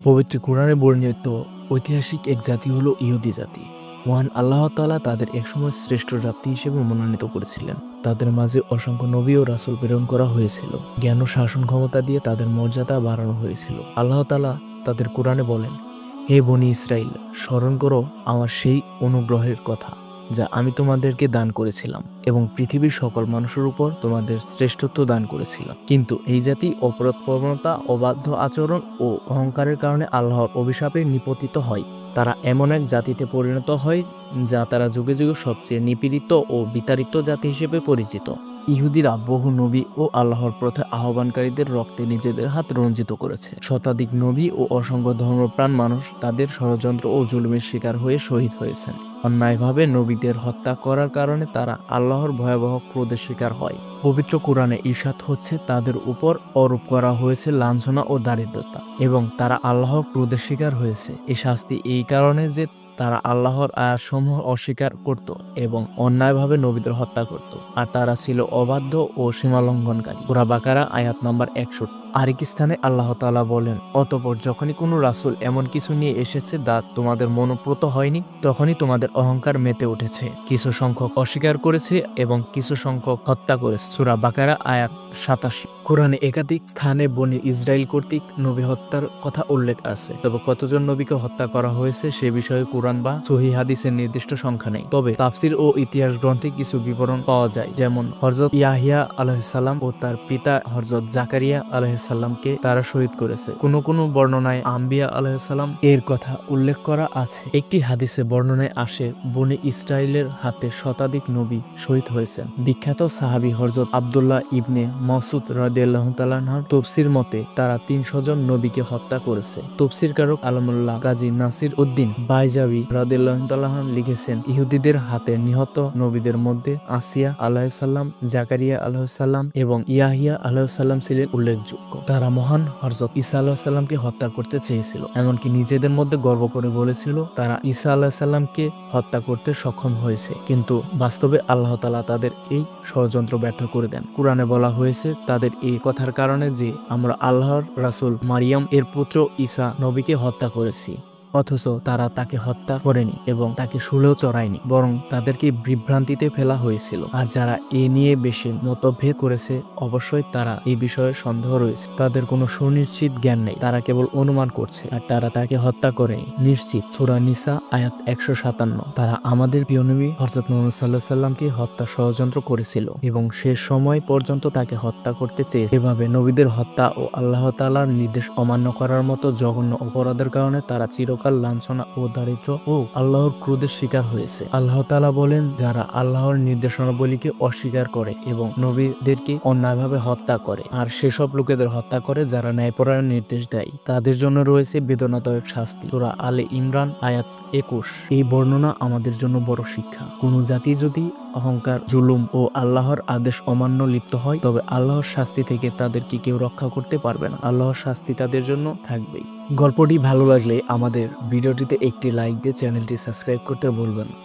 পবিত্র কোরআনে বর্ণিত ঐতিহাসিক এক জাতি হলো ইহুদি জাতি। মহান আল্লাহ তাআলা তাদের একসময় শ্রেষ্ঠ জাতি হিসেবে মনোনীত করেছিলেন। তাদের মাঝে অসংখ্য নবী ও রাসূল প্রেরণ করা হয়েছিল। জ্ঞান ও শাসন ক্ষমতা দিয়ে তাদের মর্যাদা বাড়ানো হয়েছিল। আল্লাহ তাআলা তাদের কোরআনে বলেন, হে বনী ইসরাইল, স্মরণ করো আমার সেই অনুগ্রহের কথা যা আমি তোমাদেরকে দান করেছিলাম এবং পৃথিবীর সকল মানুষের উপর তোমাদের শ্রেষ্ঠত্ব দান করেছিলাম। কিন্তু এই জাতি অপরাধ প্রবণতা, অবাধ্য আচরণ ও অহংকারের কারণে আল্লাহর অভিশাপে নিপতিত হয়। তারা এমন এক জাতিতে পরিণত হয় যা তারা যুগে যুগে সবচেয়ে নিপীড়িত ও বিতাড়িত জাতি হিসেবে পরিচিত। ইহুদিরা বহু নবী ও আল্লাহর পথে আহ্বানকারীদের রক্তে নিজেদের হাত রঞ্জিত করেছে। শতাধিক নবী ও অসংখ্য ধর্মপ্রাণ মানুষ তাদের ষড়যন্ত্র ও জুলুমের শিকার হয়ে শহীদ হয়েছেন। অন্যায়ভাবে নবীদের হত্যা করার কারণে তারা আল্লাহর ভয়াবহ ক্রোধের শিকার হয়। পবিত্র কোরআনে ঈর্ষাদ হচ্ছে তাদের উপর আরোপ করা হয়েছে লাঞ্ছনা ও দারিদ্রতা এবং তারা আল্লাহর ক্রোধের শিকার হয়েছে। এই শাস্তি এই কারণে যে তারা আল্লাহর আয়াতসমূহ অস্বীকার করত এবং অন্যায়ভাবে নবীদের হত্যা করত, আর তারা ছিল অবাধ্য ও সীমালঙ্ঘনকারী। সূরা বাকারা আয়াত নম্বর 61। আরেক স্থানে আল্লাহ তাআলা বলেন, অতঃপর যখনই কোনো রাসূল এমন কিছু নিয়ে এসেছে যা তোমাদের মনোপ্রত হয়নি, তখনই তোমাদের অহংকার মেতে উঠেছে। কিছু সংখ্যক অস্বীকার করেছে এবং কিছু সংখ্যক হত্যা করেছে। সূরা বাকারা আয়াত 87। কোরআনে একাধিক স্থানে বনী ইসরাইল কর্তৃক নবী হত্যার কথা উল্লেখ আছে, তবে কতজন নবীকে হত্যা করা হয়েছে সে বিষয়ে কোরআন বা সহিহ হাদিসের নির্দিষ্ট সংখ্যা নেই। তবে তাফসীর ও ইতিহাস গ্রন্থে কিছু বিবরণ পাওয়া যায়, যেমন হযরত ইয়াহিয়া আলাইহিস সালাম ও তার পিতা হযরত জাকারিয়া আলাইহিস সালামকে তারা শহীদ করেছে। কোনো বর্ণনায় আম্বিয়া আলাইহিস সালাম এর কথা উল্লেখ করা আছে। একটি হাদিসে বর্ণনায় আসে বনী ইসরাইলের হাতে শতাধিক নবী শহীদ হয়েছেন। বিখ্যাত সাহাবী হযরত আব্দুল্লাহ ইবনে মাসউদ রাদিয়াল্লাহু তাআলা আনহু তফসির মতে তারা 300 জন নবীকে হত্যা করেছে। তফসিরকারক আলমুল্লাহ গাজী নাসির উদ্দিন বাইজাবি রাদিয়াল্লাহু তাআলা লিখেছেন, ইহুদিদের হাতে নিহত নবীদের মধ্যে আসিয়া আলাইহিস সালাম, জাকারিয়া আলাইহিস সালাম এবং ইয়াহিয়া আলাইহিস সালাম ছিলেন উল্লেখযোগ্য। তারা মহান হযরত ঈসা আলাইহিস সালামকে হত্যা করতে চেয়েছিল, এমনকি নিজেদের মধ্যে গর্ব করে বলেছিল তারা ঈসা আলাইহিস সালামকে হত্যা করতে সক্ষম হয়েছে, কিন্তু বাস্তবে আল্লাহ তাআলা তাদের এই ষড়যন্ত্র ব্যর্থ করে দেন। কুরআনে বলা হয়েছে তাদের এই কথার কারণে যে আমরা আল্লাহর রাসূল মারিয়াম এর পুত্র ঈসা নবীকে হত্যা করেছি, অথচ তারা তাকে হত্যা করেনি এবং তাকে শুলেও চড়ায়নি, বরং তাদেরকে বিভ্রান্তিতে ফেলা হয়েছিল। আর যারা এ নিয়ে বেশি মতভেদ করেছে, অবশ্যই তারা এই বিষয়ে সন্দেহ রয়েছে। তাদের কোনো সুনিশ্চিত জ্ঞান নেই, তারা কেবল অনুমান করছে, আর তারা তাকে হত্যা করেনি নিশ্চিত। সূরা নিসা আয়াত 157। তারা আমাদের প্রিয় নবী হযরত মুহাম্মদ সাল্লাল্লাহু আলাইহি সাল্লামকে হত্যা ষড়যন্ত্র করেছিল এবং শেষ সময় পর্যন্ত তাকে হত্যা করতে চেয়েছে। এভাবে নবীদের হত্যা ও আল্লাহ তাআলার নির্দেশ অমান্য করার মতো জঘন্য অপরাধের কারণে তারা চিরকাল লাঞ্ছনা ও দারিদ্র ও আল্লাহর ক্রোধের শিকার হয়েছে। আল্লাহ তাআলা বলেন, যারা আল্লাহর নির্দেশনাবলীকে অস্বীকার করে এবং নবীদেরকে অন্যায়ভাবে হত্যা করে আর সেসব লোকেদের হত্যা করে যারা ন্যায়পরায়ণ নির্দেশ দেয়, তাদের জন্য রয়েছে বেদনাদায়ক শাস্তি। সূরা আলে ইমরান আয়াত 21। এই বর্ণনা আমাদের জন্য বড় শিক্ষা। কোন জাতি যদি অহংকার, জুলুম ও আল্লাহর আদেশ অমান্য লিপ্ত হয়, তবে আল্লাহর শাস্তি থেকে তাদেরকে কেউ রক্ষা করতে পারবে না। আল্লাহর শাস্তি তাদের জন্য থাকবেই। গল্পটি ভালো লাগলে আমাদের ভিডিওটিতে একটি লাইক দিয়ে চ্যানেলটি সাবস্ক্রাইব করতে ভুলবেন না।